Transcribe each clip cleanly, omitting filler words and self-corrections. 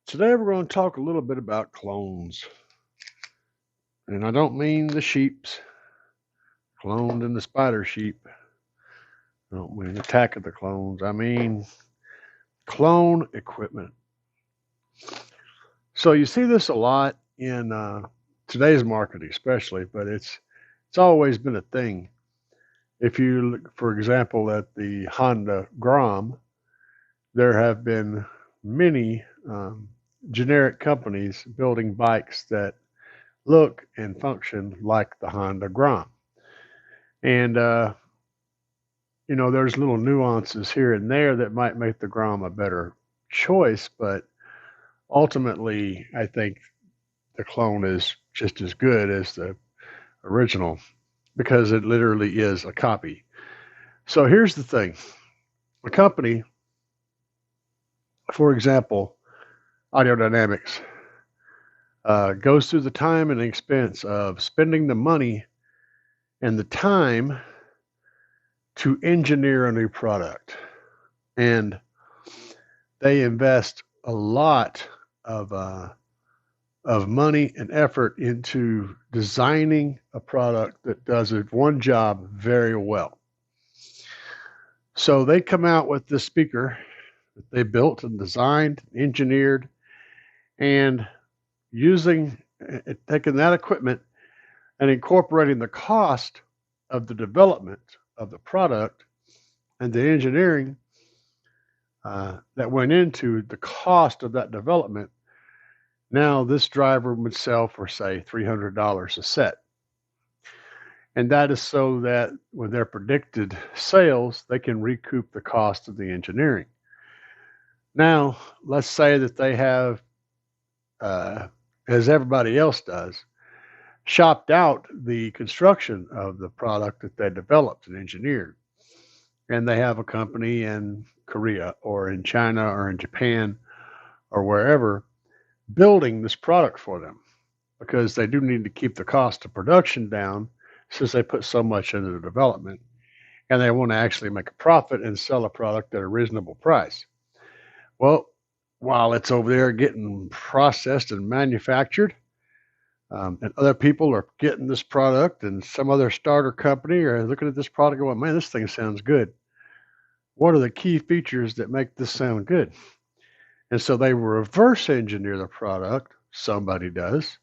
Today we're going to talk a little bit about clones. And I don't mean the sheeps, cloned in the spider sheep. I don't mean Attack of the Clones. I mean clone equipment. So you see this a lot in today's market, especially, but it's always been a thing. If you look, for example, at the Honda Grom, there have been many generic companies building bikes that look and function like the Honda Grom. And, there's little nuances here and there that might make the Grom a better choice, but ultimately, I think the clone is just as good as the original because it literally is a copy. So here's the thing a company, for example, Audio Dynamics, goes through the time and expense of spending the money and the time to engineer a new product. And they invest a lot of money and effort into designing a product that does one job very well. So they come out with this speaker that they built and designed, engineered, and taking that equipment and incorporating the cost of the development of the product and the engineering that went into the cost of that development. Now this driver would sell for, say, $300 a set. And that is so that with their predicted sales, they can recoup the cost of the engineering. Now, let's say that they have, as everybody else does, shopped out the construction of the product that they developed and engineered. And they have a company in Korea or in China or in Japan or wherever building this product for them because they do need to keep the cost of production down since they put so much into the development and they want to actually make a profit and sell a product at a reasonable price. Well, while it's over there getting processed and manufactured, and other people are getting this product and some other starter company are looking at this product and going, man, this thing sounds good. What are the key features that make this sound good? And so they reverse engineer the product. Somebody does.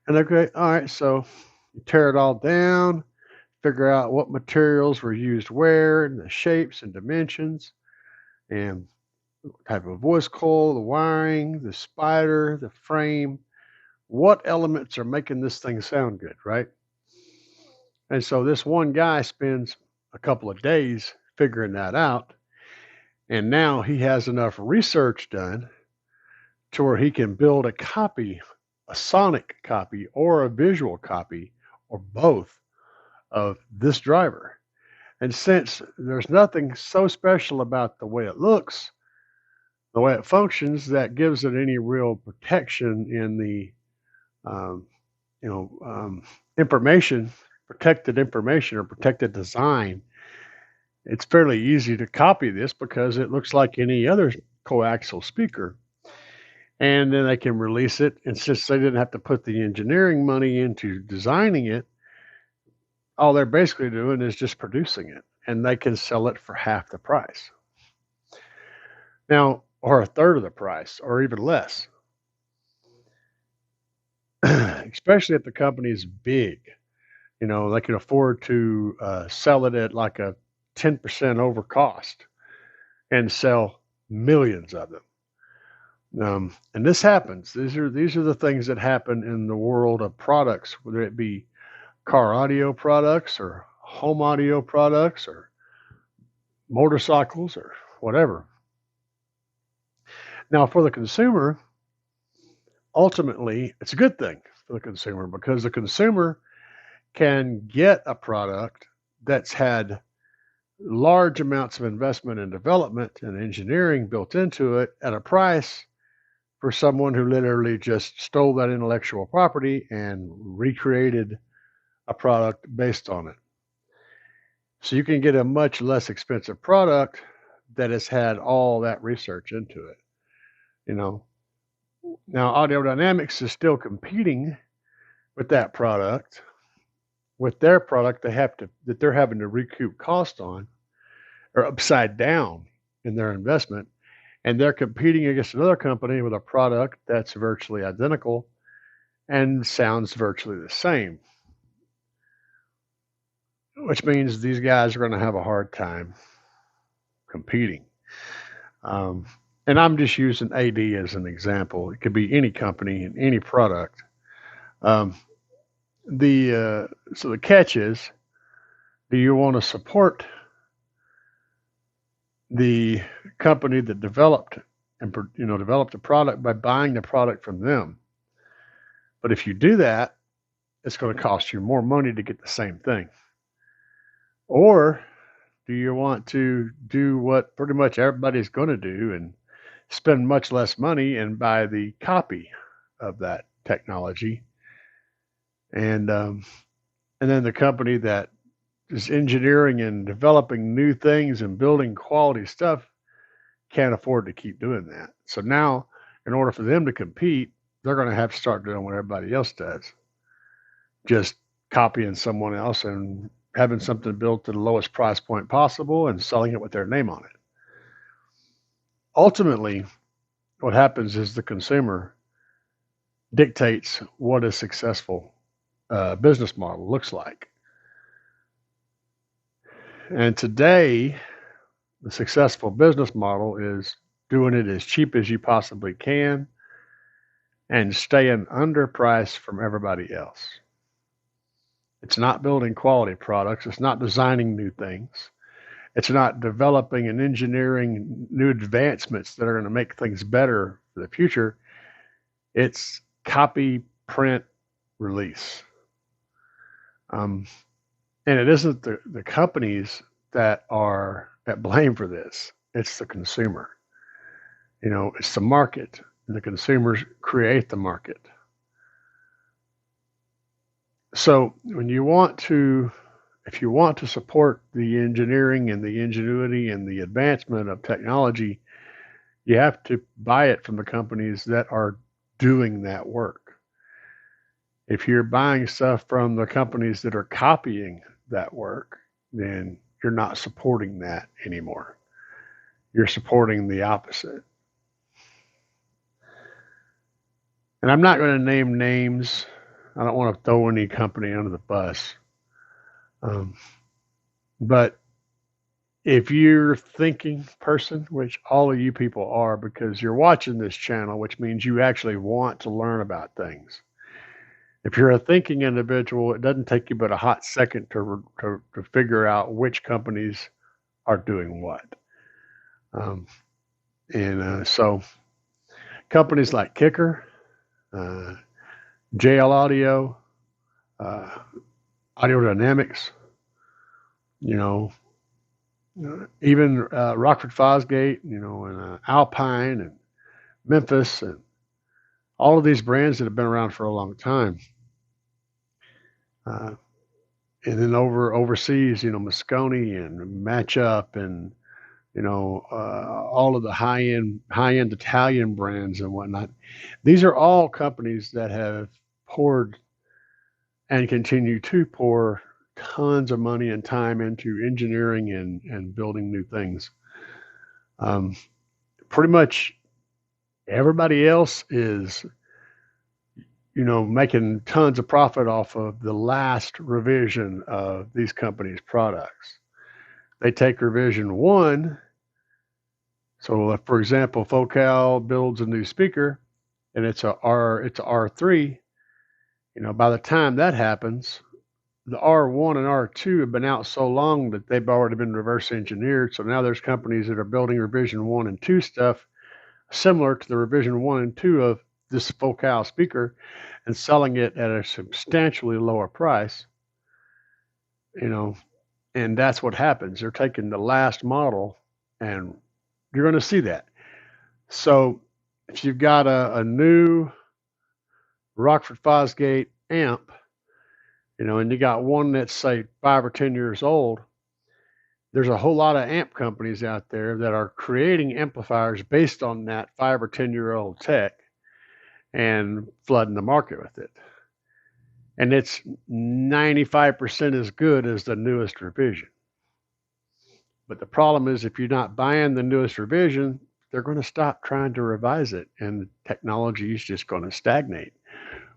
And they're great. All right, so you tear it all down, figure out what materials were used where, and the shapes and dimensions, and what type of voice coil, the wiring, the spider, the frame, what elements are making this thing sound good, right? And so this one guy spends a couple of days figuring that out. And now he has enough research done to where he can build a copy, a sonic copy or a visual copy or both of this driver. And since there's nothing so special about the way it looks, the way it functions, that gives it any real protection in the, information, protected information or protected design, it's fairly easy to copy this because it looks like any other coaxial speaker. And then they can release it. And since they didn't have to put the engineering money into designing it, all they're basically doing is just producing it. And they can sell it for half the price. Now, or a third of the price, or even less. Especially if the company is big. They can afford to sell it at like a 10% over cost and sell millions of them. And this happens. These are the things that happen in the world of products, whether it be car audio products or home audio products or motorcycles or whatever. Now, for the consumer, ultimately, it's a good thing for the consumer because the consumer can get a product that's had large amounts of investment and development and engineering built into it at a price for someone who literally just stole that intellectual property and recreated a product based on it. So you can get a much less expensive product that has had all that research into it. Now, Audio Dynamics is still competing with that product, with their product they're having to recoup cost on, or upside down in their investment, and they're competing against another company with a product that's virtually identical and sounds virtually the same, which means these guys are going to have a hard time competing. Um, and I'm just using AD as an example. It could be any company and any product. Um, so the catch is, do you want to support the company that developed developed the product by buying the product from them? But if you do that, it's going to cost you more money to get the same thing. Or do you want to do what pretty much everybody's going to do and spend much less money and buy the copy of that technology? And then the company that is engineering and developing new things and building quality stuff can't afford to keep doing that. So now, in order for them to compete, they're going to have to start doing what everybody else does, just copying someone else and having something built to the lowest price point possible and selling it with their name on it. Ultimately, what happens is the consumer dictates what a successful business model looks like. And today, the successful business model is doing it as cheap as you possibly can and staying underpriced from everybody else. It's not building quality products. It's not designing new things. It's not developing and engineering new advancements that are going to make things better for the future. It's copy, print, release. And it isn't the companies that are at blame for this. It's the consumer. It's the market, and the consumers create the market. So if you want to support the engineering and the ingenuity and the advancement of technology, you have to buy it from the companies that are doing that work. If you're buying stuff from the companies that are copying that work, then you're not supporting that anymore. You're supporting the opposite. And I'm not going to name names. I don't want to throw any company under the bus. But if you're a thinking person, which all of you people are because you're watching this channel, which means you actually want to learn about things. If you're a thinking individual, it doesn't take you but a hot second to figure out which companies are doing what. So companies like Kicker, JL Audio, Audio Dynamics, even Rockford Fosgate, and Alpine and Memphis, and all of these brands that have been around for a long time. And then overseas, Moscone and Matchup and all of the high-end Italian brands and whatnot. These are all companies that have poured and continue to pour tons of money and time into engineering and building new things. Pretty much everybody else is, making tons of profit off of the last revision of these companies' products. They take revision 1. So, for example, Focal builds a new speaker, and it's a R3. By the time that happens, the R1 and R2 have been out so long that they've already been reverse engineered. So now there's companies that are building revision 1 and 2 stuff similar to the revision 1 and 2 of this Focal speaker and selling it at a substantially lower price. And that's what happens. They're taking the last model, and you're going to see that. So if you've got a new Rockford Fosgate amp, and you got one that's, say, 5 or 10 years old, there's a whole lot of amp companies out there that are creating amplifiers based on that 5 or 10-year-old tech, and flooding the market with it. And it's 95% as good as the newest revision. But the problem is, if you're not buying the newest revision, they're going to stop trying to revise it, and the technology is just going to stagnate,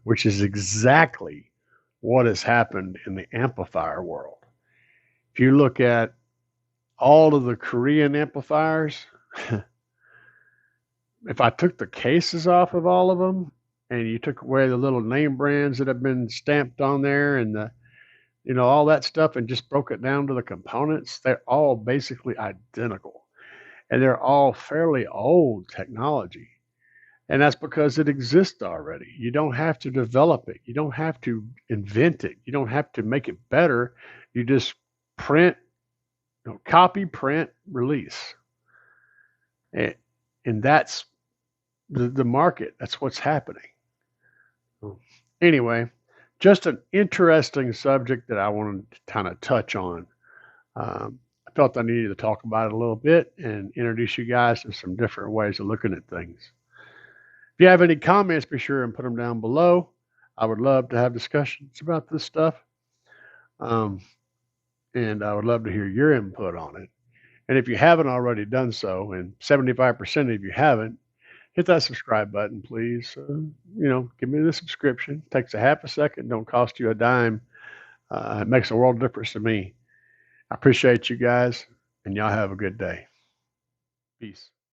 which is exactly what has happened in the amplifier world. If you look at all of the Korean amplifiers, if I took the cases off of all of them and you took away the little name brands that have been stamped on there and all that stuff and just broke it down to the components, they're all basically identical. And they're all fairly old technology. And that's because it exists already. You don't have to develop it. You don't have to invent it. You don't have to make it better. You just print, copy, print, release. And that's the market. That's what's happening. Anyway, just an interesting subject that I wanted to kind of touch on. I felt I needed to talk about it a little bit and introduce you guys to some different ways of looking at things. If you have any comments, be sure and put them down below. I would love to have discussions about this stuff. And I would love to hear your input on it. And if you haven't already done so, and 75% of you haven't, hit that subscribe button, please. Give me the subscription. It takes a half a second, don't cost you a dime. It makes a world of difference to me. I appreciate you guys, and y'all have a good day. Peace.